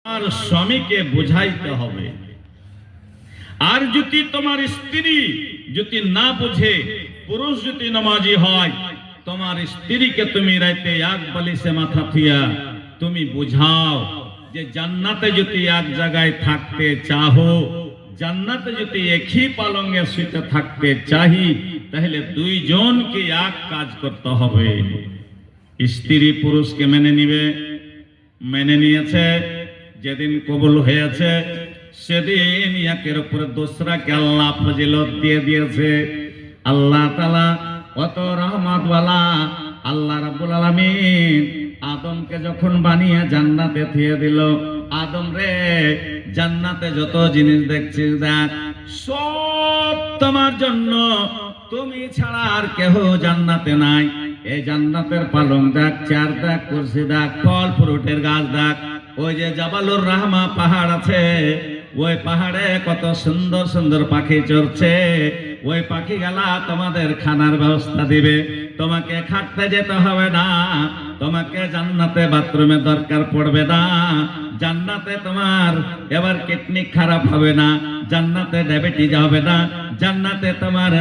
আর স্বামীকে বুঝাইতে হবে। আর যদি তোমার স্ত্রী যদি না বুঝে, পুরুষ যদি নামাজি হয়, তোমার স্ত্রীকে তুমি রাতে এক বালিশে মাথা থিয়া তুমি বুঝাও যে জান্নাতে যদি এক জায়গায় থাকতে চাহো, জান্নাতে যদি একই পালঙ্গে শুতে থাকতে চাহি, তাহলে দুইজনকে এক কাজ করতে হবে। স্ত্রী পুরুষকে মেনে নিবে, মেনে নিয়েছে, যেদিন কবুল হয়েছে সেদিন একের উপরে দোসরাকে আল্লাহ ফজিলত দিয়ে দিয়েছে। আল্লাহ তাআলা কত রহমতওয়ালা। আল্লাহ রাব্বুল আলামিন আদমকে যখন বানিয়ে জান্নাতে থিয়ে দিল, আদম রে জান্নাতে যত জিনিস দেখছিস দেখ, সব তোমার জন্য, তুমি ছাড়া আর কেহ জান্নাতে নাই। এই জান্নাতের পালং দেখ, চেয়ার দেখ, কুরসি দেখ, ফল ফ্রুটের গাছ দেখ, ওই যে জাবালুর রাহমা পাহাড় আছে, ওই পাহাড়ে কত সুন্দর সুন্দর পাখি চড়ছে। ওই পাখি গেলা তোমাদের খানার ব্যবস্থা দিবে, তোমাকে খাটতে যেতে হবে না, তোমাকে জান্নাতে বাথরুমে দরকার পড়বে না, জান্নাতে তোমার এবার কিডনি খারাপ হবে না, জান্নাতে ডায়াবেটিস হবে না, জান্নাতে তোমার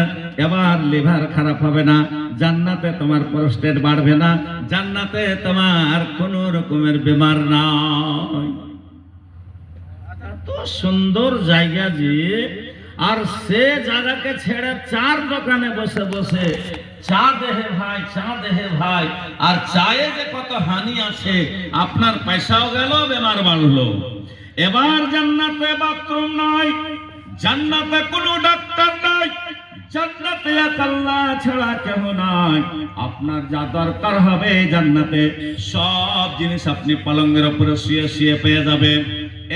এবার লিভার খারাপ হবে না, জান্নাতে তোমার প্রস্টেট বাড়বে না, জান্নাতে তোমার কোন রকমের বিমার নাই। এত সুন্দর জায়গা যে, আর সে জায়গাকে ছেড়ে চার দোকানে বসে বসে চা দেহে ভাই, চা দেহে ভাই, আর চায়ে যে কত হানি আছে, আপনার পয়সাও গেল, বেমার বাড়লো। এবার জান্নাতে বাথরুম নাই, জান্নাতে কোনো ডাক্তার নাই, জান্নাতে আল্লাহ ছাড়া কেউ নাই। আপনার যা দরকার হবে জান্নাতে সব জিনিস আপনি পালঙ্গের উপরে শুয়ে শুয়ে পেয়ে যাবেন।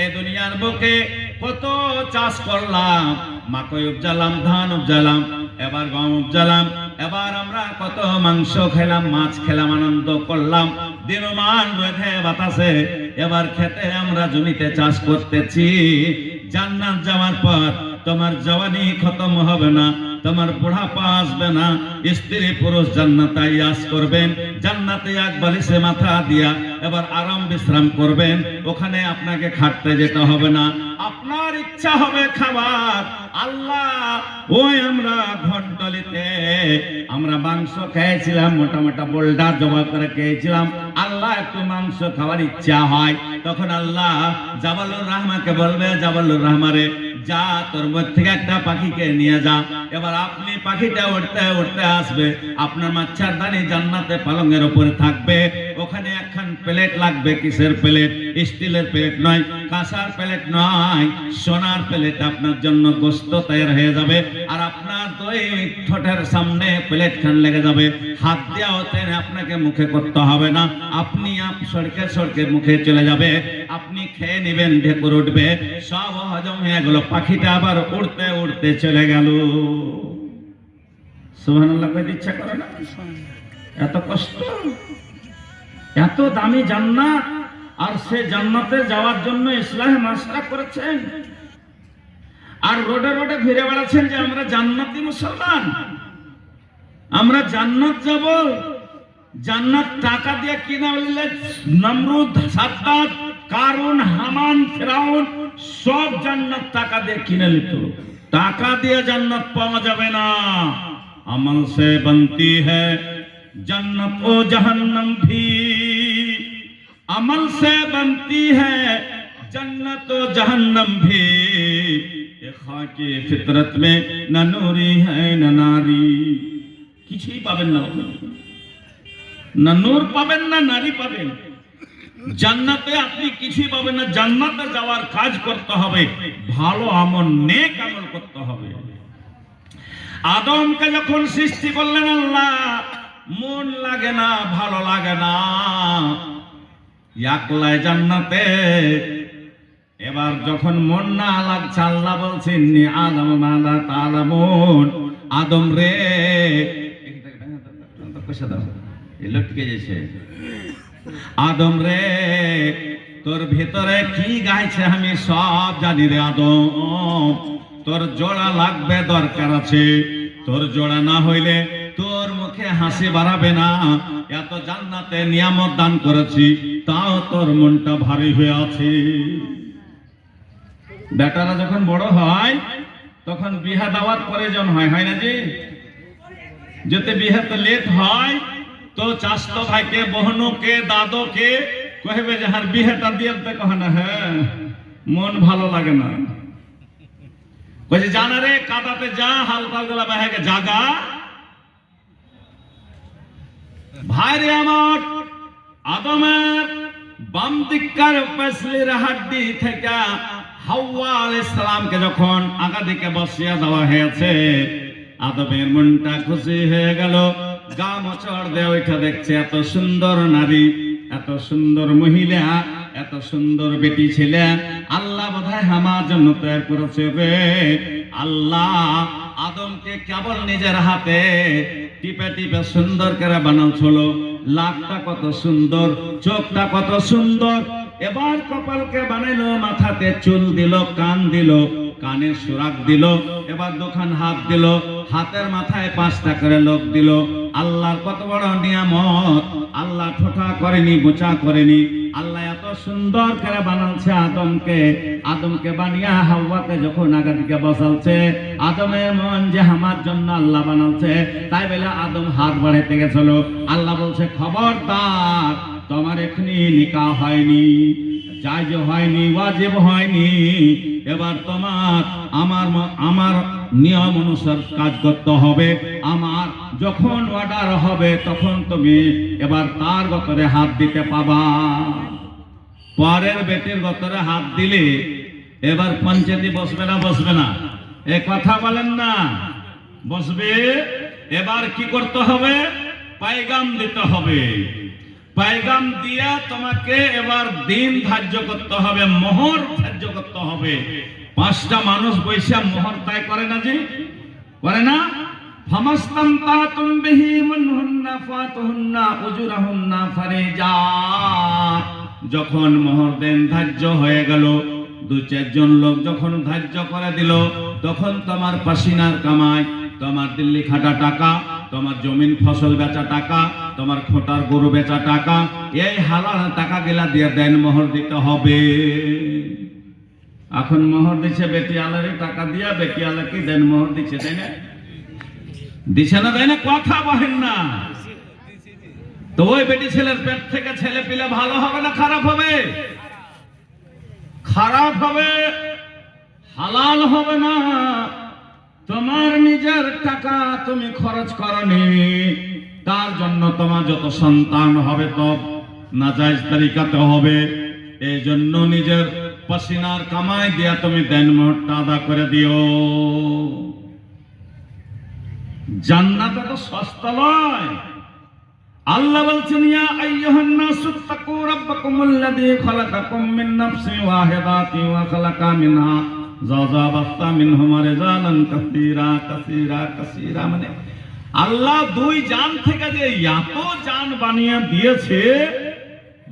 এই দুনিয়ার বুকে কত চাষ করলাম, মাকই উপজালাম, ধান উপজালাম, এবার গম উপজালাম, এবার আমরা কত মাংস খেলাম, মাছ খেলাম, আনন্দ করলাম, দিনমান রোদে বাতাসে। এবার খেতে আমরা জমিতে চাষ করতেছি। জান্নাত যাওয়ার পর তোমার জওয়ানি খতম হবে না, তোমার বুড়াপা আসবে না। স্ত্রী পুরুষ জান্নাতে আয়াস করবেন, জান্নাতে এক বালিশে মাথা দিয়া এবার আরাম বিশ্রাম করবেন। ওখানে আপনাকে খাটতে যেতে হবে না, আপনার ইচ্ছা হবে খাবার। আল্লাহ ওই আমরা ঘটলিতে আমরা মাংস খেয়েছিলাম, মোটা মোটা বোল্ডার জমা করে খেয়েছিলাম, আল্লাহ একটু মাংস খাওয়ার ইচ্ছা হয়, তখন আল্লাহ জাবালুর রাহমাকে বলবে, জাবালুর রহমারে যা তোর মধ্যে থেকে একটা পাখিকে নিয়ে যা। এবার আপনি পাখিটা উঠতে উঠতে আসবে, আপনার মাচ্ছারদানি জান্নাতে পালঙ্গের উপরে থাকবে। ওখানে একখান প্লেট লাগবে, কিসের প্লেট? স্টিলের প্লেট নয়, কাঁসার প্লেট নয়, সোনার প্লেট আপনার জন্য গোস্ত তৈরি হয়ে যাবে। আর আপনার দুই ঠোঁটের সামনে প্লেট খান লেগে যাবে, হাত দেওয়া হতে আপনাকে মুখে করতে হবে না, আপনি সরকে সরকে মুখে চলে যাবে, আপনি খেয়ে নেবেন, ঢেকুর উঠবে, সব হজম হয়ে গেল, পাখিটা আবার উড়তে উড়তে চলে গেল। সুবহানাল্লাহ কইতে ইচ্ছা করে না? এত কষ্ট, এত দামি জান্নাত, আর সে জান্নাতে যাওয়ার জন্য ইসলামে মাসলা করেছেন, আর রোডে রোডে ঘুরে বেড়াচ্ছেন যে আমরা জান্নাতি মুসলমান, আমরা জান্নাত যাব। জান্নাত টাকা দিয়ে কিনা বললে নমরুদ, সাদ্দাত, কারুন, হামান, ফিরাউন সব জান্নাত টাকা দিয়ে কিনে নিত। টাকা দিয়ে জান্নাত পাওয়া যাবে না। আমল সে बनती है जन्नत ও जहन्नम भी, अमल से बनती है जन्नत ও जहन्नम भी, ये खाकी फितरत में न नूरी है न नारी। কিছুই পাবেন না, না নূর পাবেন না নারী পাবেন। জান্নাতে আপনি কিছুই পাবেন না। জান্নাতে যাওয়ার কাজ করতে হবে, ভালো আমল, নেক আমল করতে হবে। আদমকে যখন সৃষ্টি করলেন আল্লাহ, মন লাগে না, ভালো লাগে না, একলাই জান্নাতে। এবার যখন মন না লাগছে, আল্লাহ বলছেন আদম মালা তালামুন, আদম রে লটকে গেছে, আদম রে তোর ভেতরে কি গাইছে আমি সব জানি রে আদম, তোর জোড়া লাগবে, দরকার আছে, তোর জোড়া না হইলে তোর মুখে হাসি বাড়াবে না। এত জান্নাতে নিয়ামত দান করেছি, তাও তোর মনটা ভারী হয়ে আছে। বেটারা যখন বড় হয় তখন বিহা দেওয়ার প্রয়োজন হয়, হয় না জি? যদি বিহাতে লেট হয় তো চাষতো ভাইকে, বহনুকে, দাদুকে কহবে যে হার বিহাটা দিয়ে কহে না, হ্যাঁ মন ভালো লাগে না, বলছে জানা রে কাদাতে যা হালকা গুলা বাহাকে জাগা। ভাইরে আমার, আদমের বাম দিককার পেছলির হাড্ডি থেকে হাওয়া আলাইহিস সালামকে যখন আগা দিকে বসিয়ে দেওয়া হয়েছে, আদমের মনটা খুশি হয়ে গেল। গা মোচড় দিয়ে ওইটা দেখছে এত সুন্দর নারী, এত সুন্দর মহিলা, এত সুন্দর বেটি ছেলে আল্লাহ বোধহয় আমার জন্য তৈরি করেছে রে। আল্লাহ আদমকে কেবল নিজের হাতে টিপে টিপে সুন্দর করে বানাচ্ছিল। লাকটা কত সুন্দর, চোখটা কত সুন্দর, এবার কপালকে বানাইলো, মাথাতে চুল দিল, কান দিল, কানে সুরাগ দিল, এবার দোকান হাত দিল, হাতের মাথায় 5টা করে লোক দিল। আল্লাহর কত বড় নিয়ামত! আল্লাহ ঠোঁটা করেনি, বোচা করেনি, আল্লাহ এত সুন্দর করে বানালছে আদমকে। আদমকে বানিয়া হাওয়াকে যখন আগা দিকে বসালছে, আদমের মন যে আমার জন্য আল্লাহ বানালছে, তাই বলে আদম হাত বাড়াইতে গেছিল। আল্লাহ বলছে খবরদার, তোমার এখনি নিকাহ হয়নি, জায়েজ হয়নি, ওয়াজিব হয়নি, এবার তোমার আমার নিয়ম অনুসার কাজ করতে হবে। আমার যখন অর্ডার হবে তখন তুমি এবার তার গতরে হাত দিতে পাবা। পরের বেটির গতরে হাত দিলে এবার পঞ্চায়েতে বসবে না, বসবে না? এ কথা বলেন না, বসবে। এবার কি করতে হবে? পায়গাম দিতে হবে। পায়গাম দিয়া তোমাকে এবার দিন ধার্য করতে হবে, মোহর ধার্য করতে হবে। 5টা মানুষ বৈশা মোহর তাই করে না, যে করে না? ফামাস্তামতাতুম বিহি মিনহুন্না ফাতুহুন্না উজুরাহুন্না ফারিজা। যখন মোহর দেন ধার্য হয়ে গেল, 2-4 জন লোক যখন ধার্য করে দিল, তখন তোমার পাসিনার কামাই, তোমার দিল্লি খাটা টাকা, তোমার জমিন ফসল বেচা টাকা, তোমার খোঁটার গরু বেচা টাকা, এই হালাল টাকা গেলা দিয়ে দেন মোহর দিতে হবে। এখন মোহর দিচ্ছে বেটি আলারে টাকা দিয়া, বেটি আলাকে দেন মোহর দিচ্ছে, তাই না? দিছে না, তাই না? কথা বলেন না। তো ওই বেটি ছেলের পেট থেকে ছেলে পিলে ভালো হবে না খারাপ হবে? খারাপ হবে, হালাল হবে না। তোমার নিজের টাকা তুমি খরচ করনি, তার জন্য তোমার যত সন্তান হবে সব নাজায়েজ তরিকাতে হবে। এই জন্য নিজের পাসিনার কামাই দিয়া তুমি দেন মোহরটা আদা করে দিও। জান্নাত তো সস্তা নয়। আল্লাহ বলছেন ইয়া আইয়ুহান নাসু তাকু রাব্বাকুমুল্লাযী খালাকাকুম মিন নাফসিন ওয়াহিদাতিন ওয়া খালাকা মিনহা যাওজাহা বাসসা মিনহুমা রিজালান কাসীরা কাসীরা কাসীরা। মানে আল্লাহ 2 জান থেকে যে এত জান বানিয়ে দিয়েছে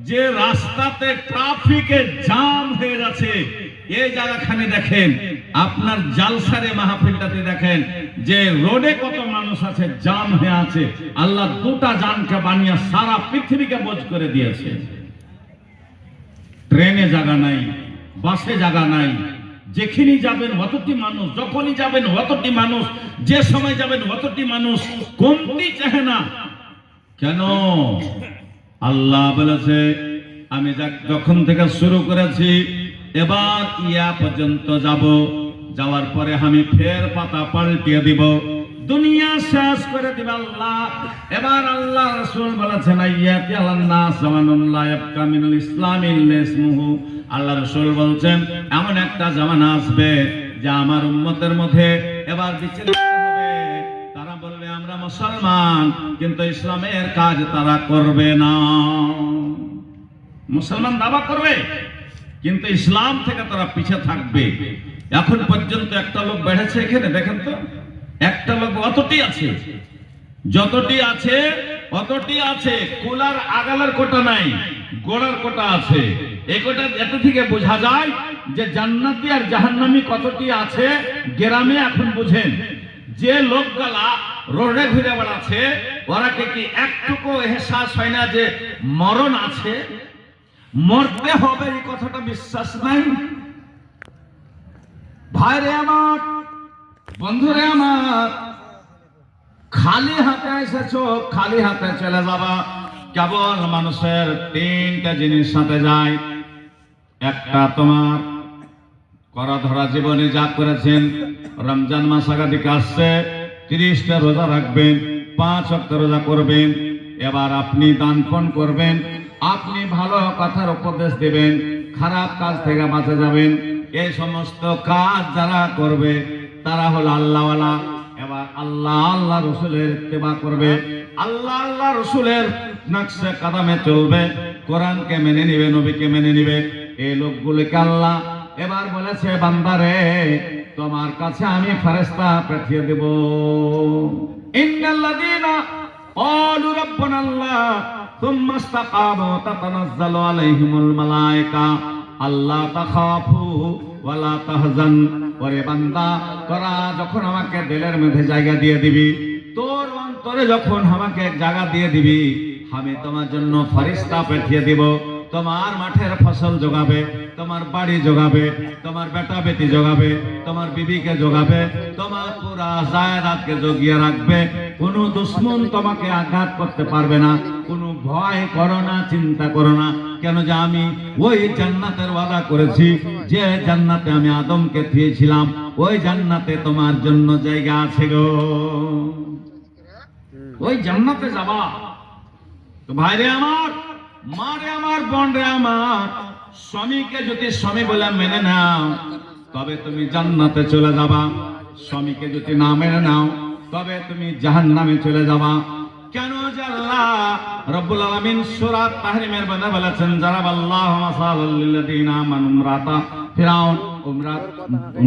যে রাস্তাতে ট্রাফিকে জ্যাম হয়ে যাচ্ছে। এই জায়গাখানে দেখেন, আপনার জালসারে মাহফিলটাতে দেখেন যে রোডে কত মানুষ আছে, জ্যাম হয়ে আছে। আল্লাহ 2টা জানকে বানিয়ে সারা পৃথিবীকে বোঝ করে দিয়েছে। ট্রেনে জায়গা নাই, বাসে জায়গা নাই, যেখানে যাবেন অতটি মানুষ, যখনই যাবেন অতটি মানুষ, যে সময় যাবেন অতটি মানুষ, কমতি চাহে না। কেন? আল্লাহ বলেছে আমি যখন থেকে শুরু করেছি এবার ইয়া পর্যন্ত যাব, যাওয়ার পরে আমি ফের পাতা পাল্টিয়ে দিব, দুনিয়া শেষ করে দিব আল্লাহ। এবার আল্লাহ রাসূল বলেছেন আইয়াতি আলান্নাস জামানুন লা ইয়াবকা মিনাল ইসলামি ইল্লা ইসমুহু। আল্লাহ রাসূল বলছেন এমন একটা জামানা আসবে যে আমার উম্মতের মধ্যে এবার বিচ্ছিন্ন হবে। তারা বলবে আমরা মুসলমান, কিন্তু ইসলামের কাজ তারা করবে না। মুসলমান দাবা করবে কিন্তু ইসলাম থেকে তারা পিছে থাকবে। এখন পর্যন্ত একটা লোক বেড়েছে এখানে, দেখেন তো একটা লোক অতটি আছে, যতটি আছে অতটি আছে। কুলার আগালের কোটা নাই, গোড়ার কোটা আছে। এই কোটা এত থেকে বোঝা যায় যে জান্নাতি আর জাহান্নামী কতটি আছে গ্রামে। এখন বুঝেন যে লোকগুলা রোডে ঘুরে বেড়াচ্ছে ওরা কি একটুকু এহসাস হয় না যে মরণ আছে? মরতে হবে এই কথাটা বিশ্বাস নাই। ভাইরে আমার, বন্ধুরে আমার, খালি হাতে এসেছো, খালি হাতে চলে যাবা। কেবল মানুষের তিনটা জিনিস সাথে যায়। একটা তোমার করা ধরা জীবনে যা করেছেন, রমজান মাস আগাদিকে আসছে, 30টা রোজা রাখবেন, 5 ওয়াক্ত রোজা করবেন। এবার আপনি দান পণ করবেন, আপনি ভালো কথার উপদেশ দিবেন, খারাপ কাজ থেকে বাঁচে যাবেন। এই সমস্ত কাজ যারা করবে তারা হলো আল্লাহওয়ালা। এবার আল্লাহ রসুলের ইত্তেবা করবে, আল্লাহ রসুলের নকশে কদমে চলবে, কোরআনকে মেনে নিবে, নবীকে মেনে নিবে। এই লোকগুলিকে আল্লাহ এবার বলেছে, বান্দারে তোমার কাছে আমি ফেরেশতা পাঠিয়ে দেব। ইন্নাল্লাযীনা ক্বালু রাব্বানাল্লাহ সুম্মা ইসতাকামু তাতানাজ্জালু আলাইহিমুল মালায়েকা আল্লা তাখাফু ওয়া লা তাহজান। ওরে বান্দা, তোরা যখন আমাকে দিলের মধ্যে জায়গা দিয়ে দিবি, তোর অন্তরে যখন আমাকে জায়গা দিয়ে দিবি, আমি তোমার জন্য ফেরেশতা পাঠিয়ে দিব। তোমার মাঠের ফসল জোগাবে, তোমার বাড়ি জোগাবে, তোমার বেটা বেটি জোগাবে, তোমার বিবিকে জোগাবে, তোমার পুরা জায়দাতকে জগিয়ে রাখবে। কোনো দুশ্মন তোমাকে আঘাত করতে পারবে না। কোনো ভয় করো না, চিন্তা করো না। কেন যে আমি ওই জান্নাতের ওয়াদা করেছি, যে জান্নাতে আমি আদমকে দিয়েছিলাম, ওই জান্নাতে তোমার জন্য জায়গা আছে গো। ওই জান্নাতে যাবা। তো ভাইরে আমার, মারে আমার, বোনরে আমার, স্বামীকে যদি স্বামী বলে মেনে নাও, তবে তুমি জান্নাতে চলে যাবা। স্বামীকে যদি না মেনে নাও, তবে তুমি জাহান্নামে চলে যাবা। কেন যে আল্লাহ রব্বুল আলামিন সূরা তাহরিমের মধ্যে বলেছেন, জারাবাল্লাহু মাসালাল লিল্লাযিনা আমানু ইমরাতা ফিরাউন উমরাত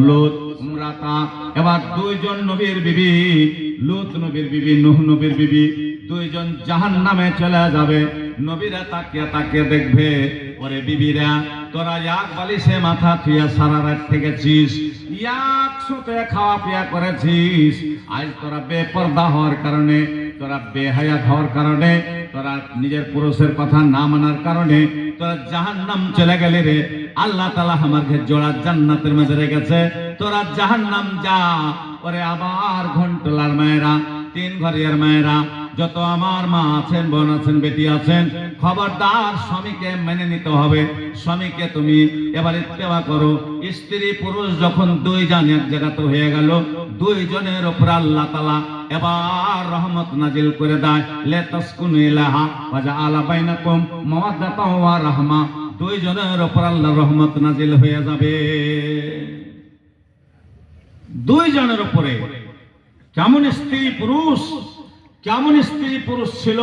লূত উমরাতা। এবার দুইজন নবীর বিবি, লূত নবীর বিবি, নূহ নবীর বিবি, দুইজন জাহান্নামে চলে যাবে। নবীরা তাকিয়ে তাকিয়ে দেখবে, ওরে বিবিরা, তোরা এক বালিশে মাথা থুইয়া সারা রাত থেকেছিস, একসাথে খাওয়া পিয়া করেছিস। আজ তোরা বেপরদা হওয়ার কারণে, তোরা বেহায়া হওয়ার কারণে, তোরা নিজের পুরুষের কথা না মানার কারণে তোরা জাহান্নাম চলে গেলি রে। আল্লাহ তাআলা আমাকে জোড়া জান্নাতের মধ্যে রেখেছে, তোরা জাহান্নাম যা। ওরে আবার ঘন্টলার মায়েরা, 3 ঘরের মায়েরা, যত আমার মা আছেন, বোন আছেন, বেটি আছেন, খবরদার স্বামীকে মেনে নিতে হবে। স্বামীকে তুমি এবার ইত্তেবা করো। স্ত্রী পুরুষ যখন 2 জন এক জায়গাতে হয়ে গেল, 2 জনের উপর আল্লাহ তাআলা এবার রহমত নাজিল করে দেয়। লা তাসকুনু ইলাহা ওয়া জাআলা বাইনাকুম মাওয়াদ্দাতাও ওয়া রাহমা। 2 জনের উপর আল্লাহর রহমত নাজিল হয়ে যাবে। 2 জনের উপরে। কেমন স্ত্রী পুরুষ, কেমন স্ত্রী পুরুষ ছিল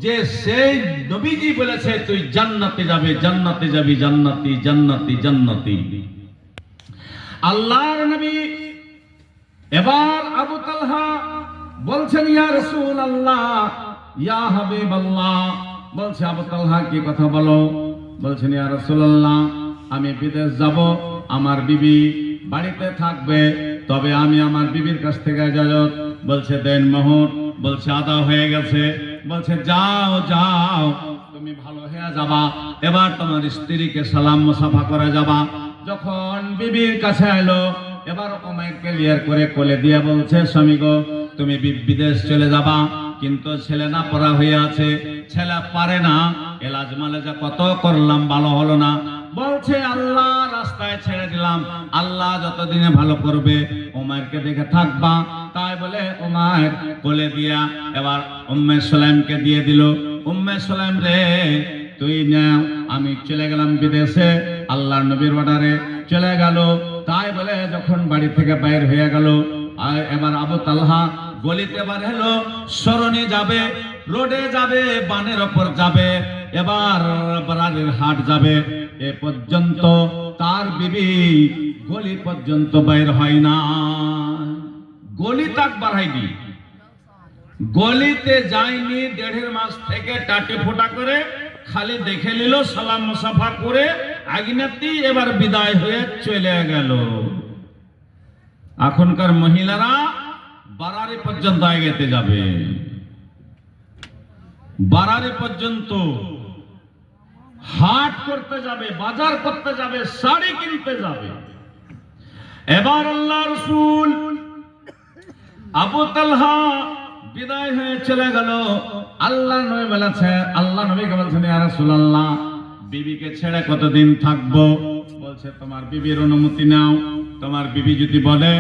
যে সেই নবীজি বলেছে, তুই জান্নাতে যাবে, জান্নাতে যাবি, জান্নাতি জান্নাতি জান্নাতি। আল্লাহর নবী এবার আবু তালহা বলছেন, ইয়া রাসূলুল্লাহ, ইয়া হাবিবাল্লাহ। বলছে, আবু তালহা কি কথা বলো? বলছেন, ইয়া রাসূলুল্লাহ, আমি বিদেশ যাব, আমার বিবি বাড়িতে থাকবে, তবে আমি আমার বিবির কাছ থেকে ইজাজত। বলছে, দেন মোহর। বলছে, আদা হয়ে গেছে। বলছে, যাও যাও, তুমি ভালো হয়ে যাবা। এবার তোমার স্ত্রীকে সালাম মুসাফা করে যাবা। যখন বিবির কাছে এলো, এবার ওমায় ক্লিয়ার করে কোলে দিয়ে বলছে, স্বামী গো, তুমি বিদেশ চলে যাবা, কিন্তু ছেলে না পড়া হয়ে আছে, ছেলে পারে না, এলাজ মালেজা কত করলাম, ভালো হলো না। বলছে, আল্লাহ রাস্তায় ছেড়ে দিলাম, আল্লাহ যতদিনে ভালো করবে ওমারকে দেখে থাকবা। তাই বলে ওমার কোলে দিয়া এবার উম্মে সুলাইমকে দিয়ে দিল। উম্মে সুলাইম রে, তুই নাও, আমি চলে গেলাম বিদেশে, আল্লাহর নবীর অর্ডারে চলে গেল। তাই বলে যখন বাড়ি থেকে বাইর হয়ে গেল, আর এবার আবু তালহা গলিতে বার হলো, সরণে যাবে, রোডে যাবে, বানের ওপর যাবে, এবার বাড়ির হাট যাবে। এ পর্যন্ত তার বিবি গলি পর্যন্ত বাইর হয় না। গলি তাক বাড়াইনি, গলিতে যায়নি। 1.5 মাস থেকে টাটি ফোটা করে খালি দেখে নিল, সালাম মুসাফা করে আগিনাতি এবার বিদায় হয়ে চলে গেল। এখনকার মহিলারা বারারি পর্যন্ত এগিয়ে যাবে, বারারি পর্যন্ত। হাট করতে যাবে, বাজার করতে যাবে, শাড়ি কিনতে যাবে। এবার আল্লাহ রাসূল আবু তালহা বিদায় হয়ে চলে গেল। আল্লাহ নবী বলেছে, আল্লাহ নবীকে বলছেন, ইয়া রাসূলুল্লাহ, বিবিকে ছেড়ে কতদিন থাকবো? বলছে, তোমার বিবির অনুমতি নাও। তোমার বিবি যদি বলে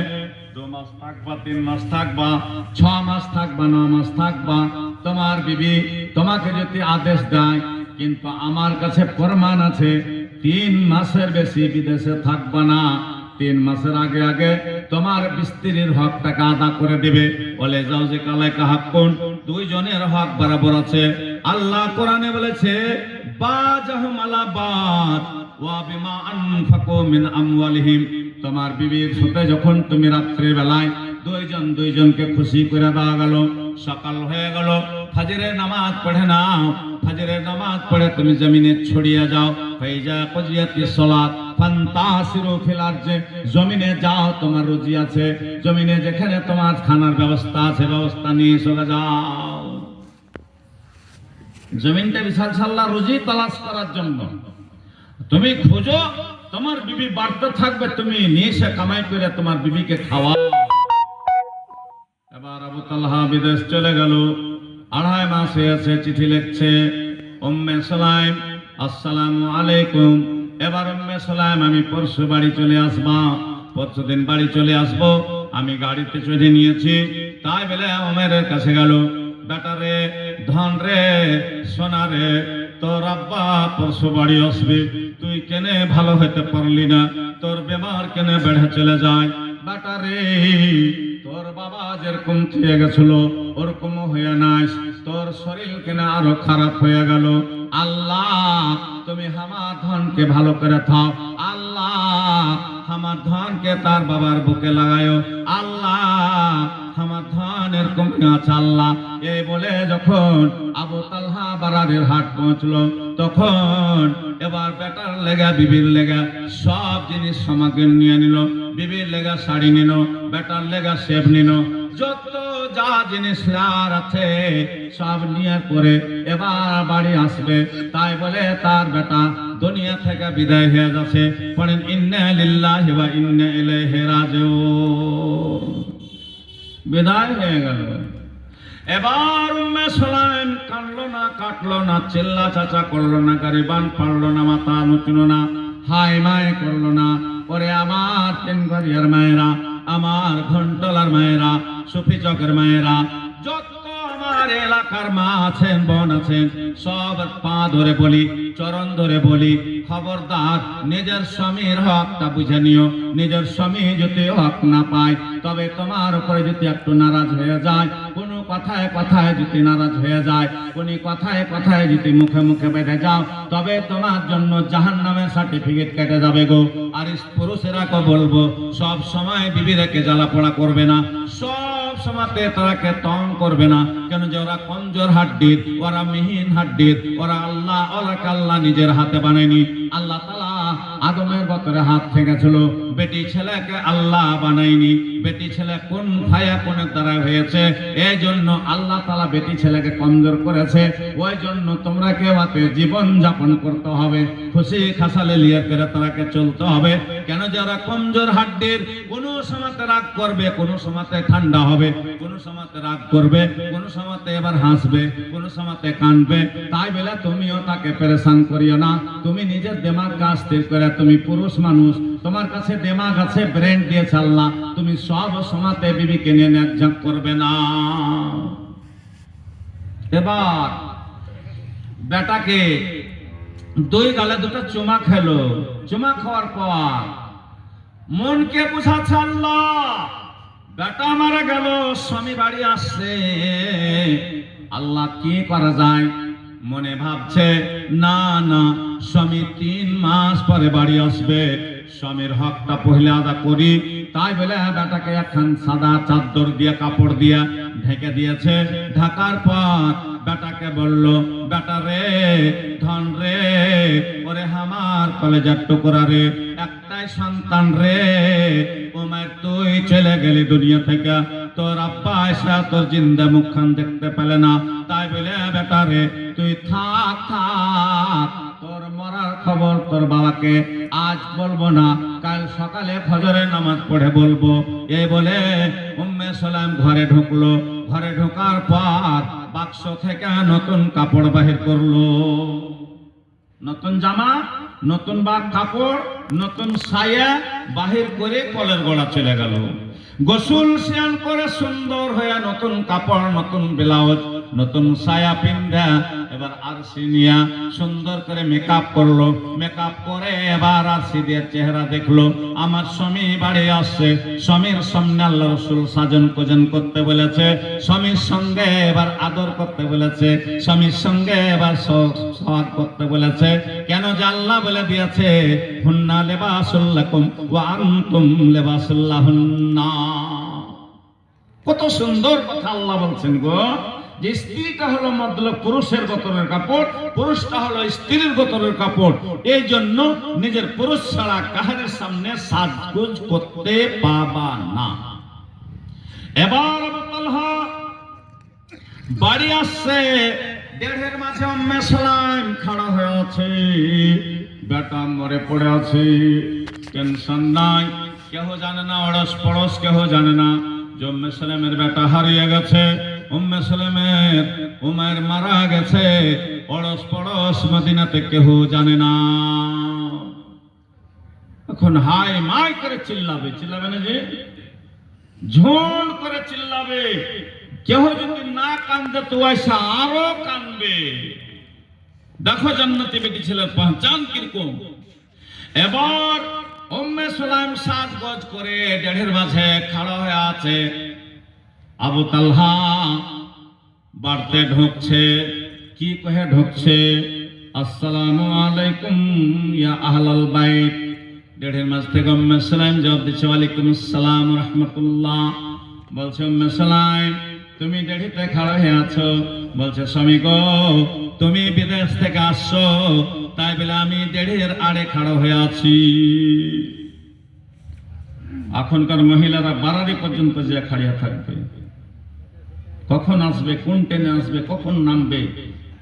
2 মাস থাকবা, 3 মাস থাকবা, 6 মাস থাকবা, 9 মাস থাকবা, তোমার বিবি তোমাকে যদি আদেশ দেয়, কিন্তু আমার কাছে প্রমাণ আছে 3 মাসের বেশি বিদেশে থাকবা না। 3 মাসের আগে আগে তোমার স্ত্রীর হকটাকে আদা করে দিবে। বলে যাও যে কালাইকা হাক্কুন, 2 জনের হক বরাবর আছে। আল্লাহ কোরআনে বলেছে, বাজাহুম আলা বাদ ওয়া বিমা আনফাকু মিন আমওয়ালিহিম। তোমার বিবির সাথে যখন তুমি রাত্রির বেলায় 2 জনকে খুশি করে দেওয়া গেল, সকাল হয়ে গেল, ফজরের নামাজ পড়ে নাও, ফজরের নামাজ পড়ে তুমি জমিনে ছড়িয়ে যাও। ফাইজা কুজিয়াতিস সালাত ফান্তাসিরু ফিল আরজি, জমিনে যাও, তোমার রুজি আছে, জমিনে যেখানে তোমার খানার ব্যবস্থা আছে, ব্যবস্থা নিয়ে চলে যাও। জমিনটা বিশাল সাল্লাহ রুজি তালাশ করার জন্য। তুমি খোঁজো, তোমার বিবি বাড়তে থাকবে, তুমি নিয়ে এসে কামাই করে তোমার বিবিকে খাওয়াও। এবার আবু তালহা বিদেশ চলে গেল। 2.5 মাস হয়েছে, চিঠি লিখছে, উম্মে সুলাইম আসসালামু আলাইকুম। এবার উম্মে সুলাইম, আমি পরশু বাড়ি চলে আসবা, পরশু দিন বাড়ি চলে আসবো, আমি গাড়িতে চড়ে নিয়েছি। তাই বলে ওমরের কাছে গেল, বেটা রে, ধন রে, সোনা রে, তোর আব্বা পরশু বাড়ি আসবে, তুই কেনে ভালো হইতে পারলি না? তোর বেমার কেনে বেড়ে চলে যায়? বেটা রে, তোর বাবা যেরকম থেকে গেছিল ওরকম হয়ে নাই, তোর শরীর কেন আরো খারাপ হয়ে গেল? আল্লাহ, তুমি আমার ধনকে ভালো করে থাও। আল্লাহ, আমার ধনকে তার বাবার বুকে লাগায়ো। আল্লাহ, আমার ধন এরকম আছে। আল্লাহ, এই বলে যখন আবু তালহা বারারের হাট পৌঁছলো, তখন এবার বেটার লেগা, বিবির লেগা সব জিনিস সামগ্রী নিয়ে নিল। বিবির লেগা শাড়ি নিল, বেটার লেগা সেব নিল, যত যা জিনিস আর আছে সব নিয়ে করে এবার বাড়ি আসবে। তাই বলে তার বেটা দুনিয়া থেকে বিদায় হয়ে যাচ্ছে। পড়েন ইন্না লিল্লাহি ওয়া ইন্না ইলাইহি রাজিউন। বিদায় হয়ে গেল। এবার উম্মে সুলাইম কাঁদলো না, কাটলো না, চিল্লা চাচা করলো না, গারিবান পারলো না, মাথা মুচলো না, হাই মাই করলো না। ওরে আমার 3 ঘরিয়ার মায়েরা, আমার ঘন্টলার মায়েরা, সুফি চকের মায়েরা, যত আমার এলাকার মা আছেন, বোন আছেন, সব পা ধরে বলি, চরণ ধরে বলি, খবরদার নিজের স্বামীর হকটা বুঝে নিও। নিজের স্বামী যদি হক না পায়, তবে তোমার উপরে যদি একটু নারাজ হয়ে যায়, কোনো কথায় কথায় যদি নারাজ হয়ে যায়, কোনো কথায় কথায় যদি মুখে মুখে বেঁধে যাও, তবে তোমার জন্য জাহান্নামের সার্টিফিকেট কেটে যাবে গো। আর পুরুষেরা কে বলবো, সব সময় বিবি রেখে জ্বালা পোড়া করবে না, সব সময়তে তারাকে তং করবে না। কেন যে ওরা কমজোর হাড্ডির, ওরা মিহিন হাড্ডির, ওরা আল্লাহ নিজের হাতে বানায়নি। আল্লাহ তাআলা আদমের বতরে হাত থেকেছিল, বেটি ছেলেকে আল্লাহ বানায়নি। বেটি ছেলে কোন ভাইয়া কোনের দ্বারা হয়েছে, এই জন্য আল্লাহ তাআলা বেটি ছেলেকে কমজোর করেছে। ওই জন্য তোমরা কেউ জীবন যাপন করতে হবে, খুশি খাসালে লিয়ে করে তারাকে চলতে হবে। কেন যারা কমজোর হাড্ডির, কোন সময়তে রাগ করবে, কোন সময়তে ঠান্ডা হবে, কোন সময়তে রাগ করবে, কোন সময়তে এবার হাসবে, কোন সময়তে কাঁদবে। তাই বলে তুমিও তাকে পেরেশান করিও না। তুমি নিজের দিমাগ স্থির করে, তুমি পুরুষ মানুষ, তোমার কাছে দিমাগ আছে, ব্রেন দিয়েছে আল্লাহ, তুমি সব সময়তে বিবিকে নিয়ে ন্যায্য করবে না। এবার বেটাকে 2 গালে 2টা চুমা খেলো। চুমা খাওয়ার পর মনকে বুঝাচ্ছে আল্লাহ, বেটা মারা গেল, স্বামী বাড়ি আসছে, আল্লাহ কি করা যায়? মনে ভাবছে, না না, স্বামী 3 মাস পরে বাড়ি আসবে, স্বামীর হকটা পহিলা আদা করি। তাই বলে বেটাকে এখন সাদা চাদর দিয়ে, কাপড় দিয়ে ঢেকে দিয়েছে। ঢাকার পর বেটাকে বলল, বেটা রে, ধন রে, ওরে আমার কলেজার টুকরা রে, একটাই সন্তান রে, ওমার তুই চলে গেলি দুনিয়া থেকে, তোর আব্বা এসে তোর জিন্দা মুখখান দেখতে পেলে না। তাই বলে বেটা রে, তুই থাক থাক, তোর মরার খবর তোর বাবাকে আজ বলবো না, কাল সকালে ফজরের নামাজ পড়ে বলবো। এই বলে উম্মে সালাম ঘরে ঢুকলো। ঘরে ঢোকার পর বাক্স থেকে নতুন কাপড় বাহির করলো, নতুন জামা, নতুন কাপড়, নতুন সায়া বাহির করে কলের গোড়া চলে গেল। গোসল স্নান করে সুন্দর হয়ে নতুন কাপড়, নতুন ব্লাউজ, নতুন সায়া পিন্ধা এবার আরশি নিয়া সুন্দর করে মেকআপ করলো। মেকআপ করে এবার আরশি দিয়ে চেহারা দেখলো। আমার স্বামী বাড়ি আসছে, স্বামীর সামনে আল্লাহ রাসূল সাজন কোজন করতে বলেছে, স্বামীর সঙ্গে এবার আদর করতে বলেছে, স্বামীর সঙ্গে এবার সোহাগ করতে বলেছে। কেন যে আল্লাহ বলে দিয়েছে হুন্না লিবাসুল লাকুম ওয়া আনতুম লিবাসুল লাহুন্না। কত সুন্দর কথা আল্লাহ বলছেন গো, যে স্ত্রীটা হলো মতলব পুরুষের গতরের কাপড়, পুরুষটা হলো স্ত্রীর গতরের কাপড়। এই জন্য নিজের পুরুষ ছাড়া কাহারের সামনে সাজগোজ করতে পাবা না। এবার আবু তালহা বাড়ি আসছে, দেড়ের মাঝে উম্মে সালাম খাড়া হয়ে আছে, বেটা মরে পড়ে আছে, টেনশন নাই, কেহ জানে না, অড়স পড়স কেহ জানে না যে উম্মে সালামের বেটা হারিয়ে গেছে, উম্মে সালামের উমার মারা গেছে, অড়স পড়স মদিনাতে কেহ জানে না। এখন হাই মাই করে চিল্লাবে, চিল্লাবে না যে ঝোল করে চিল্লাবে। কেহ যদি না কান্দে তো আয়সা আরো কানবে। দেখো জান্নাতি বেটি ছেলের পহচান কিরকম। এবার উম্মে সালাম সাজগোজ করে দেড়ের মাঝে খাড়া হয়ে আছে। আবু তালহা বাড়তে ঢুকছে, কি কহে ঢুকছে? আসসালামু আলাইকুম ইয়া আহলাল বাইত। দেড়ের মাঝ থেকে উম্মে সালাম জবাব দিচ্ছে ওয়ালাইকুম আসসালাম রাহমাতুল্লাহ। বলছে উম্মে সালাম তুমি দেড়িতে খাড়া হয়ে আছো। বলছে স্বামী গো তুমি বিদেশ থেকে আসছো, তাই বলে আমি দেড়ের আড়ে খাড়া হয়ে আছি। এখনকার মহিলারা বারারি পর্যন্ত যে খাড়িয়া থাকবে, কখন আসবে, কোন ট্রেনে আসবে, কখন নামবে,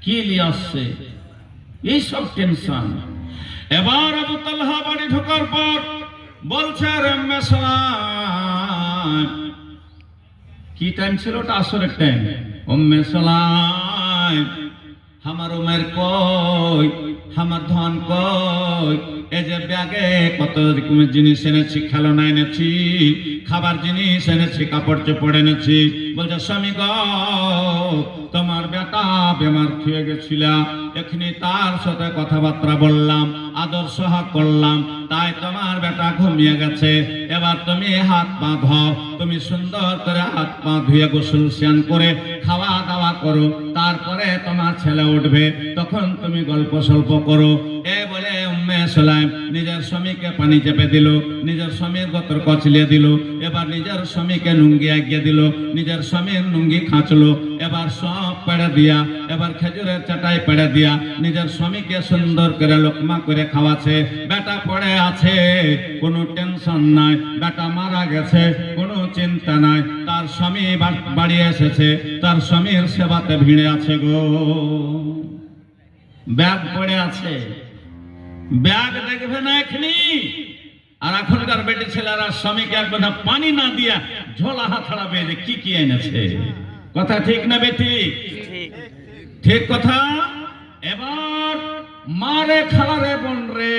কি নিয়ে আসছে, এইসব টেনশন। এবার আবু তালহা বাড়ি ঢোকার পর বলছে উম্মে সালাম, কি টাইম ছিল ওটা? আসরের টাইম। উম্মে সালাম আমার উমের কই, আমার ধন কই? এই যে ব্যাগে কত রকমের জিনিস এনেছি, খেলনা এনেছি, খাবার জিনিস এনেছি, কাপড় চোপড় এনেছি। বলছে স্বামী গো তোমার বেটা বেমার খেয়ে গেছিল, এখানে তার সাথে কথাবার্তা বললাম, আদর সোহাগ করলাম, তাই তোমার বেটা ঘুমিয়ে গেছে। এবার তুমি হাত পা ধোও, তুমি সুন্দর করে হাত পা ধুয়ে গোসল স্নান করে খাওয়া দাওয়া করো, তারপরে তোমার ছেলে উঠবে, তখন তুমি গল্প সল্প করো। এ বলে উম্মে সালাম নিজের স্বামীকে পানি চেপে দিল, নিজের স্বামীর গতর কচলিয়ে দিল, এবার নিজের স্বামীকে নুঙ্গি এগিয়ে দিল, নিজের স্বামীর নুঙ্গি খাঁচলো, এবার সব পেড়ে দিয়া, এবার খেজুরের চাটাই পেড়ে দিয়া নিজের স্বামীকে সুন্দর করে লোকমা করে খাওয়াছে। বেটা পড়ে আছে, কোনো টেনশন নাই, বেটা মারা গেছে, কোনো চিন্তা নাই, তার স্বামী বাড়ি এসেছে, তার স্বামীর সেবাতে ভিড়ে আছে গো। ব্যাগ পড়ে আছে, ব্যাগ দেখবে না এখনি। আর এখনকার বেটি ছেলেরা স্বামীকে এক কথা পানি না দিয়া ঝোলা হাত ছাড়াবে যে কি কি এনেছে। কথা ঠিক না বেটি? ঠিক কথা। এবার মারে খালারে বোন রে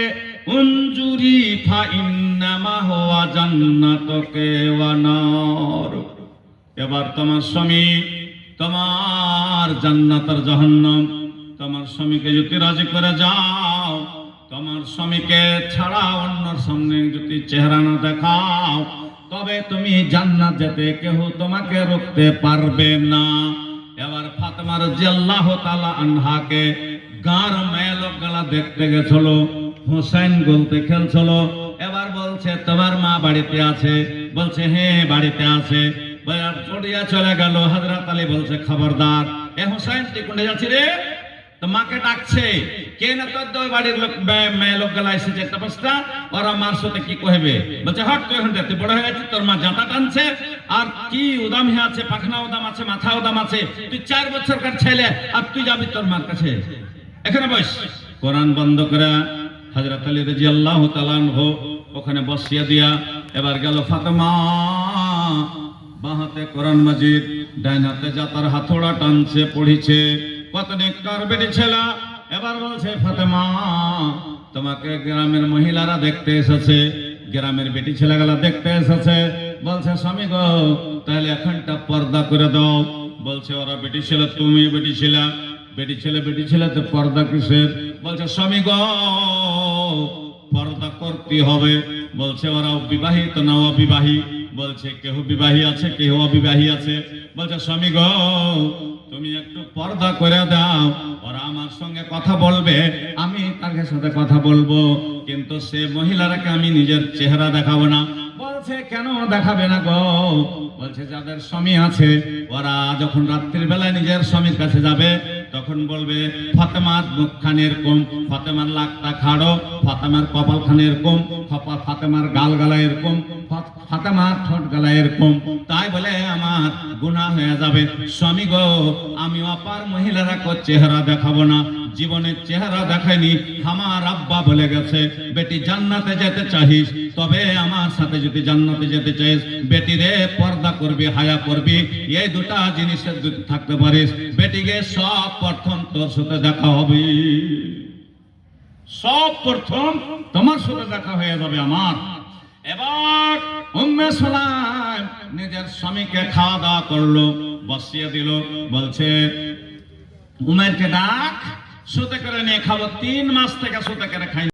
উনজুরি ফা ইন্নামা হুয়া জান্নাতুকে ওয়া নার। এবার তোমার স্বামী, তোমার জান্নাত আর জাহান্নাম, তোমার স্বামীকে যদি রাজি করে যাও, তোমার স্বামীকে ছাড়া অন্যর সামনে যদি চেহারা না দেখাও, তবে তুমি জান্নাত যেতে কেহ তোমাকে রুখতে পারবে না। এবার ফাতেমা রাদিয়াল্লাহু তাআলা আনহাকে গার মেয়ে লোকগুলা দেখতে গেছিল, হোসেন বলতে খেলছিল। এবার বলছে তোমার মা বাড়িতে আছে? বলছে হ্যাঁ বাড়িতে আছে। পড়িয়া চলে গেল। হযরত আলী বলছে খবরদার, এ হোসেন তুই কোনে যাচ্ছি রে? তো মাকে ডাকছে, কে না তোর বাড়ির লোক মেয়ে লোক গেলা এসেছে তপস্যা, ওরা মার সাথে কি কহবে? বলছে হট তুই এখন তুই বড় হয়ে গেছিস, তোর মা জাঁতা টানছে, আর কি উদাম হয়ে আছে, পাখনা উদাম আছে, মাথা উদাম আছে, তুই 4 বছরকার ছেলে আর তুই যাবি তোর মার কাছে? এখানে বস, কোরআন বন্ধ করে হযরত আলী রাদিয়াল্লাহু তাআলা আনহু ওখানে বসিয়ে দিয়া এবার গেল ফাতেমা বাঁ হাতে কোরআন মাজিদ, ডান হাতে জাতার হাতোড়া টানছে, পড়িছে। কত নেককার বেটি ছেলে। এবার বলছে ফাতেমা তোমাকে গ্রামের মহিলারা দেখতে এসেছে, গ্রামের বেটি ছেলেগুলা দেখতে এসেছে। বলছে স্বামী গো তাহলে এখনটা পর্দা করে দাও। বলছে ওরা বেটি ছেলে, তুমি বেটি ছেলে, বেটি ছেলে তো পর্দা কিসের? বলছে স্বামী গো পর্দা করতে হবে। বলছে ওরা বিবাহিত না অবিবাহী? বলছে কেহ বিবাহী আছে কেহ অবিবাহী আছে। বলছে স্বামী গো তুমি একটু পর্দা করে দাও, ওরা আমার সঙ্গে কথা বলবে, আমি তার সাথে কথা বলবো, কিন্তু সে মহিলারাকে আমি নিজের চেহারা দেখাবো না। বলছে কেন দেখাবে না গো? বলছে যাদের স্বামী আছে ওরা যখন রাত্রির বেলায় নিজের স্বামীর কাছে যাবে তখন বলবে ফাতেমার মুখখানি এরকম, ফাতেমার লাকটা খাড়ো, ফাতেমার কপালখানি এরকম, ফাতেমার গাল গালা এরকম, ফাতেমার ঠোঁট গালা এরকম, তাই বলে আমার গুনাহ হয়ে যাবে। স্বামী গো আমি অপার মহিলারা কো চেহারা দেখাবো না, জীবনের চেহারা দেখায়নি। আমার আব্বা বলে গেছে বেটি জান্নাতে যেতে চাহিস তবে আমার সাথে যদি জান্নাতে যেতে চাইস বেটি রে পর্দা করবি, হায়া করবি, এই দুটা জিনিসের যদি থাকতে পারিস বেটিকে সব প্রথম তোর সাথে দেখা হবে, সব প্রথম তোমার সাথে দেখা হয়ে যাবে আমার। এবার উম্মে সুলাইম নিজের স্বামীকে খাওয়া দাওয়া করলো, বসিয়ে দিল। বলছে উমেরকে ডাক, সুতে করে নিয়ে খাবো। 3 মাস থেকে সুতে করে খাই।